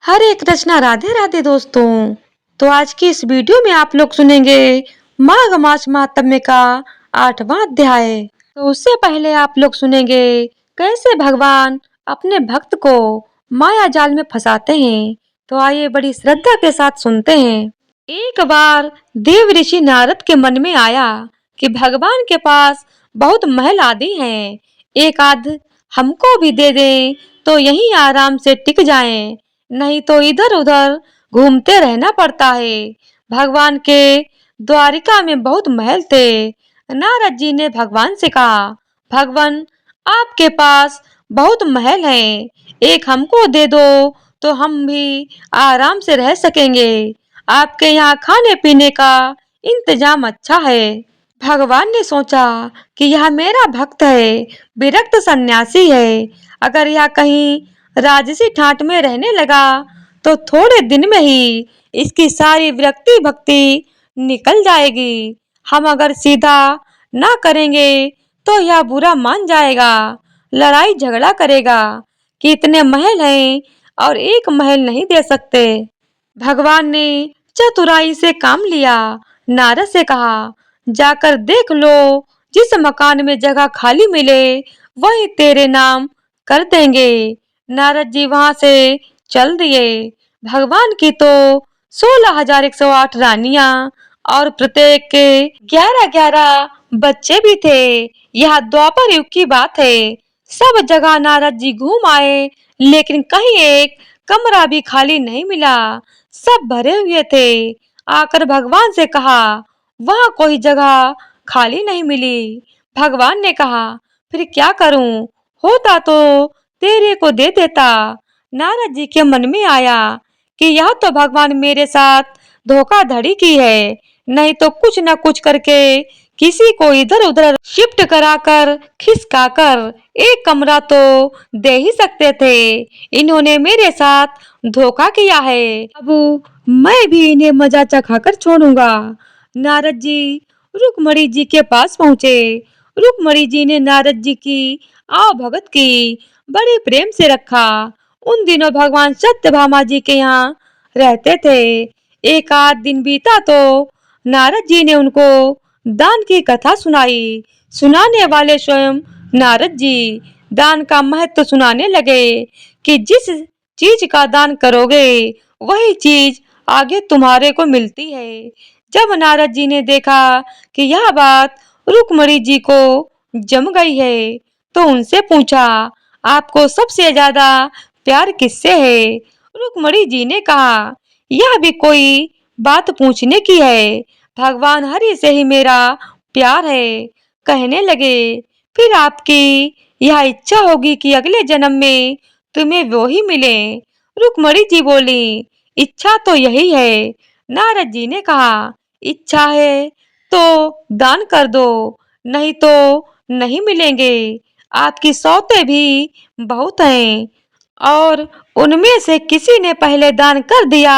हरे कृष्णा, राधे राधे दोस्तों। तो आज की इस वीडियो में आप लोग सुनेंगे माघ मास महात्म्य का 8वां अध्याय। तो उससे पहले आप लोग सुनेंगे कैसे भगवान अपने भक्त को माया जाल में फंसाते हैं। तो आइए बड़ी श्रद्धा के साथ सुनते हैं। एक बार देव ऋषि नारद के मन में आया कि भगवान के पास बहुत महल आदि हैं, एक आध हमको भी दे दें तो यहीं आराम से टिक जाएं, नहीं तो इधर उधर घूमते रहना पड़ता है। भगवान के द्वारिका में बहुत महल थे। नारद जी ने भगवान से कहा, भगवान आपके पास बहुत महल हैं, एक हमको दे दो तो हम भी आराम से रह सकेंगे। आपके यहाँ खाने पीने का इंतजाम अच्छा है। भगवान ने सोचा कि यह मेरा भक्त है, विरक्त सन्यासी है। अगर यह कहीं राजसी ठाट में रहने लगा तो थोड़े दिन में ही इसकी सारी विरक्ति भक्ति निकल जाएगी। हम अगर सीधा ना करेंगे तो यह बुरा मान जाएगा, लड़ाई झगड़ा करेगा कि इतने महल हैं और एक महल नहीं दे सकते। भगवान ने चतुराई से काम लिया। नारद से कहा, जाकर देख लो, जिस मकान में जगह खाली मिले वही तेरे नाम कर देंगे। नारद जी वहां से चल दिए। भगवान की तो 16,108 रानियां और प्रत्येक के 11-11 बच्चे भी थे। यह द्वापर युग की बात है। सब जगह नारद जी घूम आए, लेकिन कहीं एक कमरा भी खाली नहीं मिला, सब भरे हुए थे। आकर भगवान से कहा, वहाँ कोई जगह खाली नहीं मिली। भगवान ने कहा, फिर क्या करूं? होता तो तेरे को दे देता। नारद जी के मन में आया कि यह तो भगवान मेरे साथ धोखाधड़ी की है, नहीं तो कुछ न कुछ करके किसी को इधर उधर शिफ्ट कराकर खिसकाकर एक कमरा तो दे ही सकते थे। इन्होंने मेरे साथ धोखा किया है, अब मैं भी इन्हें मजा चखाकर छोड़ूंगा। नारद जी रुक्मणी जी के पास पहुँचे। रुक्मणी जी ने नारद जी की आव भगत की, बड़े प्रेम से रखा। उन दिनों भगवान सत्यभामा जी के यहाँ रहते थे। एक आध दिन बीता तो नारद जी ने उनको दान की कथा सुनाई। सुनाने वाले स्वयं नारद जी दान का महत्व सुनाने लगे कि जिस चीज का दान करोगे वही चीज आगे तुम्हारे को मिलती है। जब नारद जी ने देखा कि यह बात रुक्मणी जी को जम गई है तो उनसे पूछा, आपको सबसे ज्यादा प्यार किससे है? रुक्मणी जी ने कहा, यह भी कोई बात पूछने की है, भगवान हरि से ही मेरा प्यार है। कहने लगे, फिर आपकी यह इच्छा होगी कि अगले जन्म में तुम्हें वो ही मिले। रुक्मणी जी बोली, इच्छा तो यही है। नारद जी ने कहा, इच्छा है तो दान कर दो, नहीं तो नहीं मिलेंगे। आपकी सौतें भी बहुत हैं और उनमें से किसी ने पहले दान कर दिया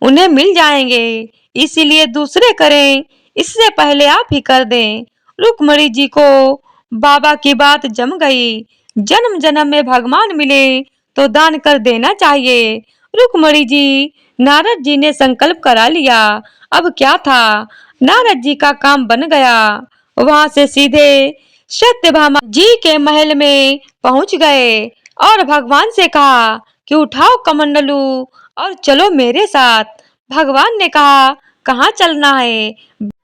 उन्हें मिल जाएंगे, इसीलिए दूसरे करें, इससे पहले आप ही कर दें। रुक्मणी जी को बाबा की बात जम गई। जन्म जन्म में भगवान मिले तो दान कर देना चाहिए। रुक्मणी जी नारद जी ने संकल्प करा लिया। अब क्या था, नारद जी का काम बन गया। वहां से सीधे सत्यभामा जी के महल में पहुंच गए और भगवान से कहा कि उठाओ कमंडलू और चलो मेरे साथ। भगवान ने कहा, कहाँ चलना है?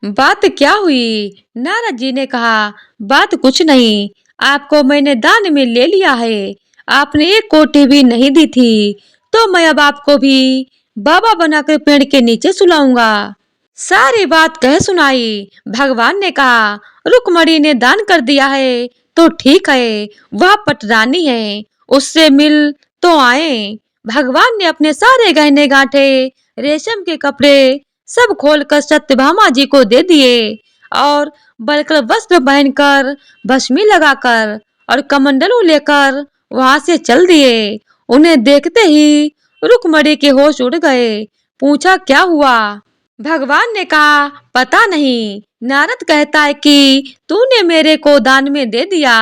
बात क्या हुई? नारद जी ने कहा, बात कुछ नहीं, आपको मैंने दान में ले लिया है। आपने एक कोठी भी नहीं दी थी, तो मैं अब आपको भी बाबा बनाकर पेड़ के नीचे सुलाऊंगा। सारी बात कह सुनाई। भगवान ने कहा, रुक्मणी ने दान कर दिया है तो ठीक है, वह पटरानी है, उससे मिल तो आए। भगवान ने अपने सारे गहने गांठे, रेशम के कपड़े सब खोलकर सत्यभामा जी को दे दिए और बलकर वस्त्र पहनकर, भस्मी लगाकर और कमंडलू लेकर वहां से चल दिए। उन्हें देखते ही रुक्मणी के होश उड़ गए। पूछा, क्या हुआ? भगवान ने कहा, पता नहीं। नारद कहता है कि तूने मेरे को दान में दे दिया।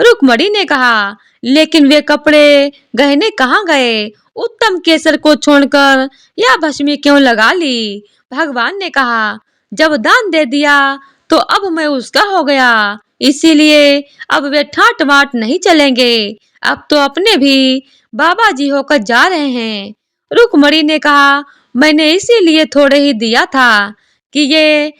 रुक्मणी ने कहा, लेकिन वे कपड़े गहने कहाँ गए? उत्तम केसर को छोड़कर यह भस्मी क्यों लगा ली? भगवान ने कहा, जब दान दे दिया तो अब मैं उसका हो गया, इसीलिए अब वे ठाट बाट नहीं चलेंगे। अब तो अपने भी बाबा जी होकर जा रहे हैं। रुक्मणी ने कहा, मैंने इसीलिए थोड़े ही दिया था कि ये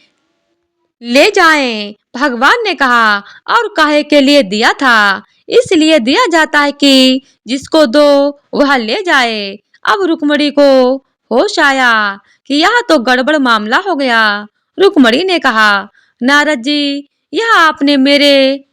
ले जाएं। भगवान ने कहा, और काहे के लिए दिया था? इसलिए दिया जाता है कि जिसको दो वह ले जाए। अब रुक्मणी को होश आया कि यह तो गड़बड़ मामला हो गया। रुक्मणी ने कहा, नारद जी, यह आपने मेरे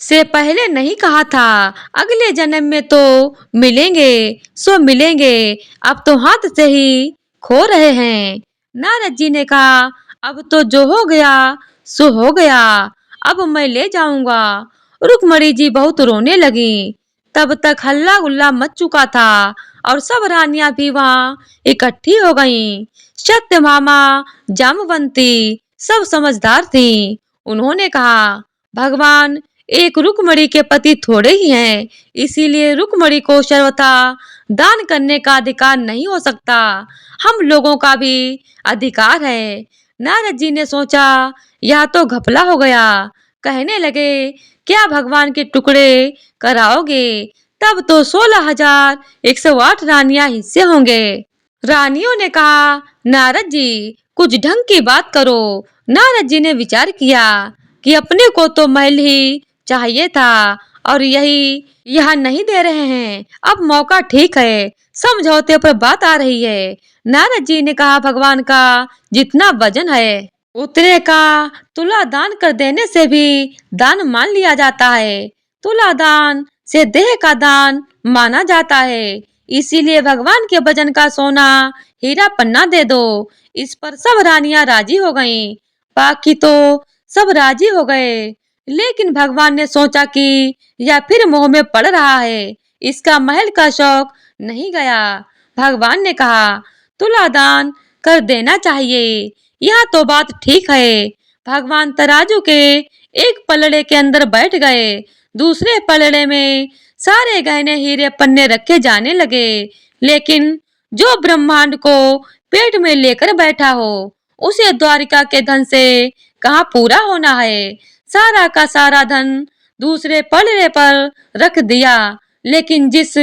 से पहले नहीं कहा था। अगले जन्म में तो मिलेंगे, सो मिलेंगे। अब तो हाथ से ही खो रहे हैं। नारद जी ने कहा, अब तो जो हो गया सो हो गया, अब मैं ले जाऊंगा। रुक्मणी जी बहुत रोने लगी। तब तक हल्ला गुल्ला मच चुका था और सब रानियां भी वहां इकट्ठी हो गईं। सत्यभामा, जामवंती सब समझदार थी। उन्होंने कहा, भगवान एक रुक्मणी के पति थोड़े ही हैं, इसीलिए रुक्मणी को सर्वथा दान करने का अधिकार नहीं हो सकता। हम लोगों का भी अधिकार है। नारद जी ने सोचा, यह तो घपला हो गया। कहने लगे, क्या भगवान के टुकड़े कराओगे? तब तो 16,108 रानियां हिस्से होंगे। रानियों ने कहा, नारद जी कुछ ढंग की बात करो। नारद जी ने विचार किया कि अपने को तो महल ही चाहिए था और यही यह नहीं दे रहे हैं। अब मौका ठीक है, समझौते पर बात आ रही है। नारद जी ने कहा, भगवान का जितना वजन है उतने का तुला दान कर देने से भी दान मान लिया जाता है। तुला दान से देह का दान माना जाता है। इसीलिए भगवान के वजन का सोना हीरा पन्ना दे दो। इस पर सब रानियां राजी हो गईं। बाकी तो सब राजी हो गए, लेकिन भगवान ने सोचा कि यह फिर मोह में पड़ रहा है, इसका महल का शौक नहीं गया। भगवान ने कहा, तुला दान कर देना चाहिए। यह तो बात ठीक है। भगवान तराजू के एक पलड़े के अंदर बैठ गए। दूसरे पलड़े में सारे गहने हीरे पन्ने रखे जाने लगे। लेकिन जो ब्रह्मांड को पेट में लेकर बैठा हो, उसे द्वारिका के धन से कहाँ पूरा होना है। सारा का सारा धन दूसरे पलड़े पर रख दिया, लेकिन जिस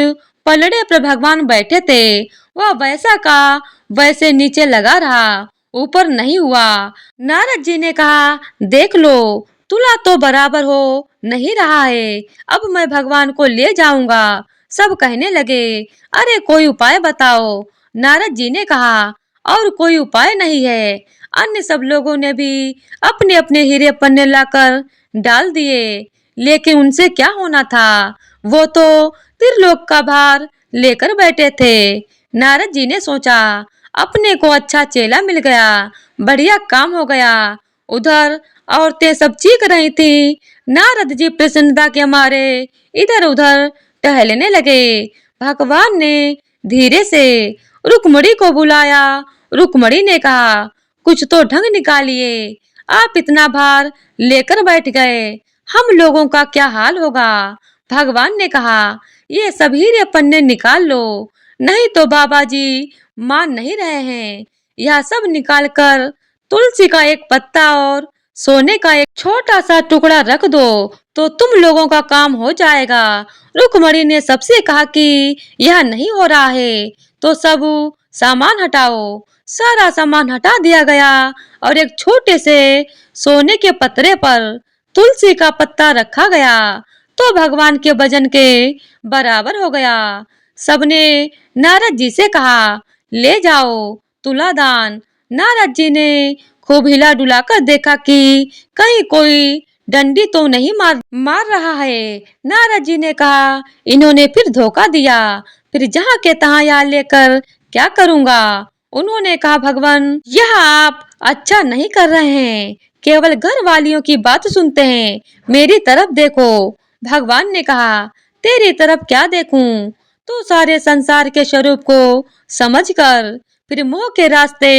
पलड़े पर भगवान बैठे थे वह वैसा का वैसे नीचे लगा रहा, ऊपर नहीं हुआ। नारद जी ने कहा, देख लो, तुला तो बराबर हो नहीं रहा है। अब मैं भगवान को ले जाऊंगा। सब कहने लगे, अरे कोई उपाय बताओ। नारद जी ने कहा, और कोई उपाय नहीं है। अन्य सब लोगों ने भी अपने अपने हीरे पन्ने लाकर डाल दिए, लेकिन उनसे क्या होना था? वो तो त्रिलोक का भार लेकर बैठे थे। नारद जी ने सोचा, अपने को अच्छा चेला मिल गया, बढ़िया काम हो गया। उधर औरतें सब चीख रही थी। नारद जी प्रसन्नता के मारे इधर उधर टहलने लगे। भगवान ने धीरे से रुक्मणी को बुलाया। रुक्मणी ने कहा, कुछ तो ढंग निकालिए। आप इतना भार लेकर बैठ गए, हम लोगों का क्या हाल होगा? भगवान ने कहा, ये सब हीरे पन्ने निकाल लो, नहीं तो बाबा जी मान नहीं रहे हैं। यह सब निकाल कर तुलसी का एक पत्ता और सोने का एक छोटा सा टुकड़ा रख दो, तो तुम लोगों का काम हो जाएगा। रुक्मणी ने सबसे कहा कि यह नहीं हो रहा है, तो सब सामान हटाओ। सारा सामान हटा दिया गया और एक छोटे से सोने के पतरे पर तुलसी का पत्ता रखा गया, तो भगवान के वजन के बराबर हो गया। सबने नारद जी से कहा, ले जाओ तुलादान। नारद जी ने खूब हिला डुलाकर देखा कि कहीं कोई डंडी तो नहीं मार रहा है। नारद जी ने कहा, इन्होंने फिर धोखा दिया, फिर जहाँ के तहाँ यहाँ लेकर क्या करूँगा? उन्होंने कहा, भगवान यह आप अच्छा नहीं कर रहे हैं, केवल घर वालियों की बात सुनते हैं, मेरी तरफ देखो। भगवान ने कहा, तेरी तरफ क्या देखूं? तू सारे संसार के स्वरूप को समझकर फिर मोह के रास्ते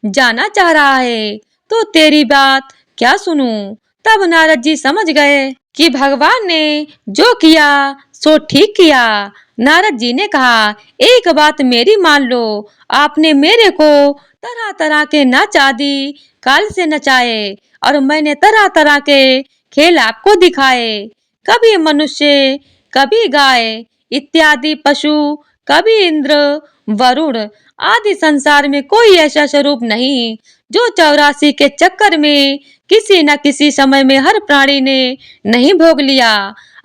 जाना चाह रहा है, तो तेरी बात क्या सुनूं। तब नारद जी समझ गए कि भगवान ने जो किया सो ठीक किया। नारद जी ने कहा, एक बात मेरी मान लो, आपने मेरे को तरह तरह के नाच आदि काल से नचाए और मैंने तरह तरह के खेल आपको दिखाए। कभी मनुष्य, कभी गाय इत्यादि पशु, कभी इंद्र, वरुण आदि। संसार में कोई ऐसा स्वरूप नहीं जो 84 के चक्कर में किसी न किसी समय में हर प्राणी ने नहीं भोग लिया।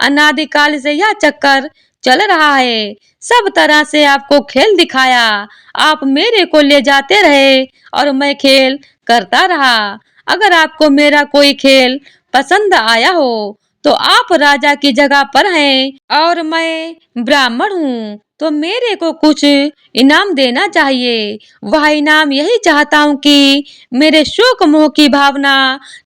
अनादिकाल से यह चक्कर चल रहा है। सब तरह से आपको खेल दिखाया, आप मेरे को ले जाते रहे और मैं खेल करता रहा। अगर आपको मेरा कोई खेल पसंद आया हो तो आप राजा की जगह पर हैं और मैं ब्राह्मण हूँ, तो मेरे को कुछ इनाम देना चाहिए। वह इनाम यही चाहता हूँ कि मेरे शोक मोह की भावना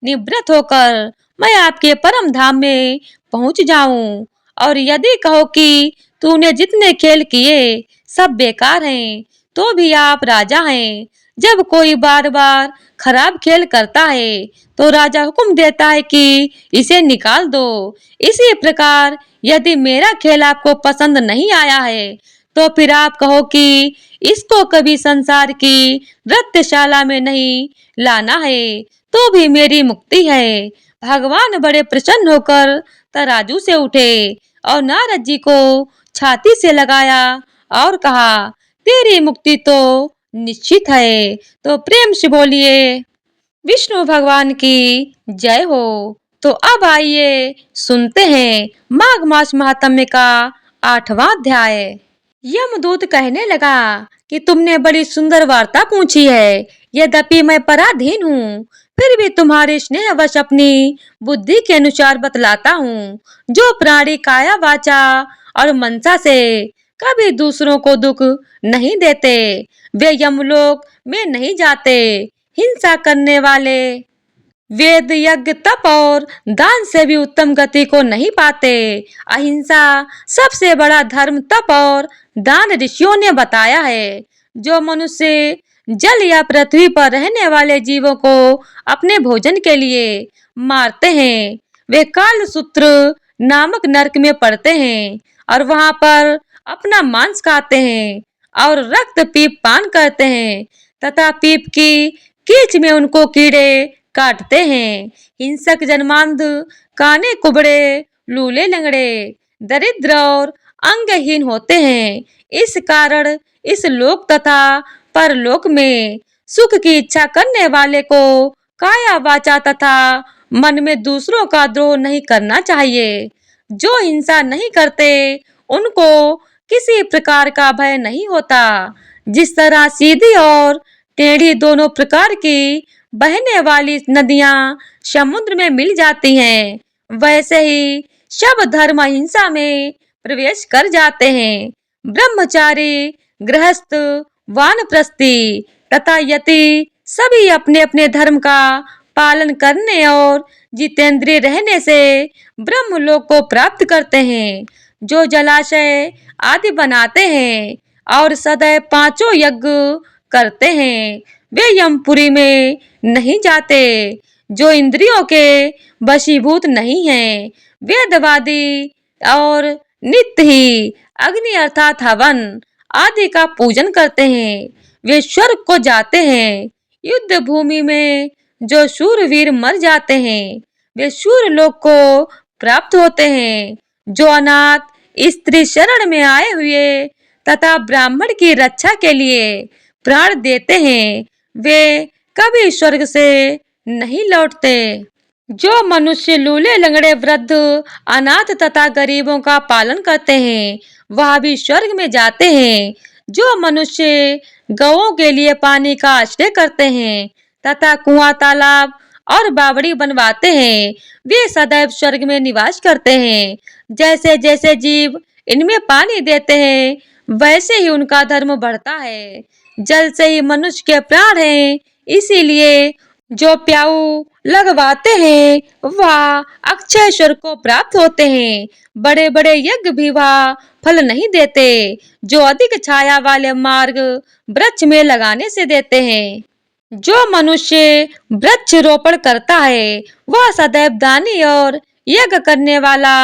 निवृत्त होकर मैं आपके परम धाम में पहुँच जाऊं। और यदि कहो कि तूने जितने खेल किए सब बेकार हैं, तो भी आप राजा हैं। जब कोई बार बार खराब खेल करता है तो राजा हुक्म देता है कि इसे निकाल दो। इसी प्रकार यदि मेरा खेल आपको पसंद नहीं आया है तो फिर आप कहो कि इसको कभी संसार की नृत्यशाला में नहीं लाना है, तो भी मेरी मुक्ति है। भगवान बड़े प्रसन्न होकर तराजू से उठे और नारद जी को छाती से लगाया और कहा, तेरी मुक्ति तो निश्चित है। तो प्रेम से बोलिए विष्णु भगवान की जय हो। तो अब आइए सुनते हैं माघ मास महात्म्य का 8वां अध्याय। यमदूत कहने लगा कि तुमने बड़ी सुंदर वार्ता पूछी है, यद्यपि मैं पराधीन हूँ, फिर भी तुम्हारे स्नेहवश अपनी बुद्धि के अनुसार बतलाता हूँ। जो प्राणी काया वाचा और मनसा से कभी दूसरों को दुख नहीं देते, वे यमलोक में नहीं जाते। हिंसा करने वाले वेद यज्ञ तप और दान से भी उत्तम गति को नहीं पाते। अहिंसा सबसे बड़ा धर्म तप और दान ऋषियों ने बताया है। जो मनुष्य जल या पृथ्वी पर रहने वाले जीवों को अपने भोजन के लिए मारते हैं, वे कालसूत्र नामक नरक में पड़ते हैं और वहां पर अपना मांस खाते हैं और रक्त पीप पान करते हैं तथा पीप की कीच में उनको कीड़े काटते हैं। हिंसक जन्मांध, काने कुबड़े, लूले लंगड़े, दरिद्र और अंगहीन होते हैं। इस कारण इस लोक तथा परलोक में सुख की इच्छा करने वाले को काया वाचा तथा मन में दूसरों का द्रोह नहीं करना चाहिए। जो हिंसा नहीं करते उनको किसी प्रकार का भय नहीं होता। जिस तरह सीधी और टेढ़ी दोनों प्रकार की बहने वाली नदियां समुद्र में मिल जाती हैं, वैसे ही सब धर्म अहिंसा में प्रवेश कर जाते हैं। ब्रह्मचारी, गृहस्थ, वानप्रस्थी तथा यति सभी अपने अपने धर्म का पालन करने और जितेंद्रिय रहने से ब्रह्मलोक को प्राप्त करते हैं। जो जलाशय आदि बनाते हैं और सदैव पांचों यज्ञ करते हैं, वे यमपुरी में नहीं जाते। जो इंद्रियों के वशीभूत नहीं हैं, वेदवादी और नित्य ही अग्नि अर्थात हवन आदि का पूजन करते हैं, वे स्वर्ग को जाते हैं। युद्ध भूमि में जो शूरवीर मर जाते हैं, वे शूर लोक को प्राप्त होते हैं। जो अनाथ स्त्री शरण में आए हुए तथा ब्राह्मण की रक्षा के लिए प्राण देते हैं, वे कभी स्वर्ग से नहीं लौटते। जो मनुष्य लूले लंगड़े, वृद्ध, अनाथ तथा गरीबों का पालन करते हैं, वह भी स्वर्ग में जाते हैं। जो मनुष्य गौओं के लिए पानी का आश्रय करते हैं तथा कुआं, तालाब और बावड़ी बनवाते हैं, वे सदैव स्वर्ग में निवास करते हैं। जैसे जैसे जीव इनमें पानी देते हैं, वैसे ही उनका धर्म बढ़ता है। जल से ही मनुष्य के प्राण हैं, इसीलिए जो प्याऊ लगवाते हैं वह अक्षय स्वर को प्राप्त होते हैं। बड़े बड़े यज्ञ भी वह फल नहीं देते जो अधिक छाया वाले मार्ग वृक्ष में लगाने से देते हैं। जो मनुष्य वृक्ष रोपण करता है वह सदैव दानी और यज्ञ करने वाला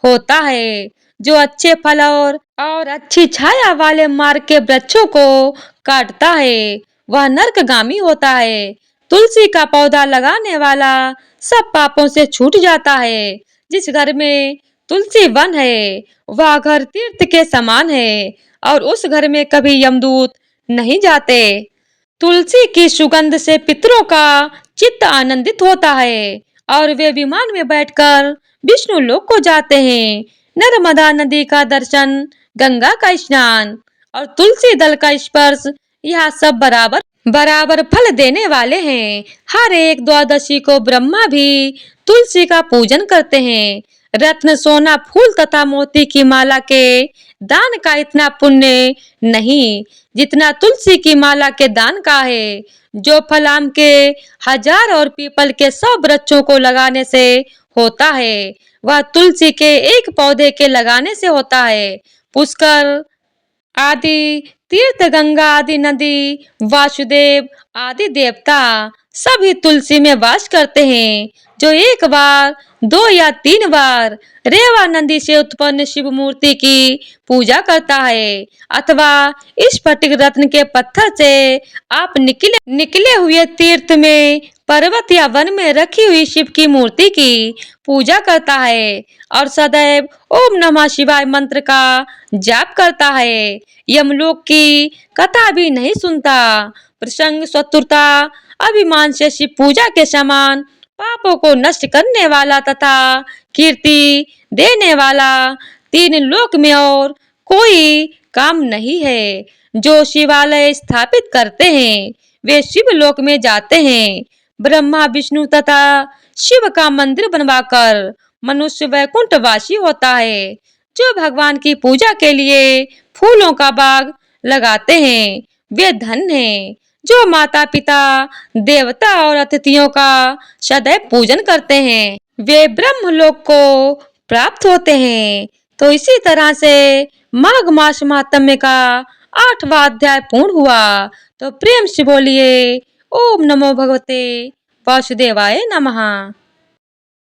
होता है। जो अच्छे फल और अच्छी छाया वाले मार्ग के वृक्षों को काटता है वह नरकगामी होता है। तुलसी का पौधा लगाने वाला सब पापों से छूट जाता है। जिस घर में तुलसी वन है वह घर तीर्थ के समान है और उस घर में कभी यमदूत नहीं जाते। तुलसी की सुगंध से पितरों का चित्त आनंदित होता है और वे विमान में बैठकर विष्णु लोक को जाते हैं। नर्मदा नदी का दर्शन, गंगा का स्नान और तुलसी दल का स्पर्श, यह सब बराबर बराबर फल देने वाले हैं। हर एक द्वादशी को ब्रह्मा भी तुलसी का पूजन करते हैं। रत्न, सोना, फूल तथा मोती की माला के दान का इतना पुण्य नहीं जितना तुलसी की माला के दान का है। जो फल आम के 1000 और पीपल के 100 वृक्षों को लगाने से होता है वह तुलसी के एक पौधे के लगाने से होता है। पुष्कर आदि तीर्थ, गंगा आदि नदी, वासुदेव आदि देवता सभी तुलसी में वास करते हैं। जो एक बार, 2 या 3 बार रेवा नदी से उत्पन्न शिव मूर्ति की पूजा करता है अथवा स्फटिक रत्न के पत्थर से आप निकले हुए तीर्थ में, पर्वत या वन में रखी हुई शिव की मूर्ति की पूजा करता है और सदैव ओम नमः शिवाय मंत्र का जाप करता है। यमलोक की कथा भी नहीं सुनता। प्रसंग, शत्रुता, अभिमान से शिव पूजा के समान पापों को नष्ट करने वाला तथा कीर्ति देने वाला 3 लोक में और कोई काम नहीं है। जो शिवालय स्थापित करते हैं वे शिव लोक में जाते हैं। ब्रह्मा, विष्णु तथा शिव का मंदिर बनवाकर मनुष्य वैकुंठ वासी होता है। जो भगवान की पूजा के लिए फूलों का बाग लगाते हैं वे धन्य हैं। जो माता पिता, देवता और अतिथियों का सदैव पूजन करते हैं वे ब्रह्म लोक को प्राप्त होते हैं। तो इसी तरह से माघ मास महात्म्य का 8वां अध्याय पूर्ण हुआ। तो प्रेम से बोलिए ओम नमो भगवते वासुदेवाय नमः।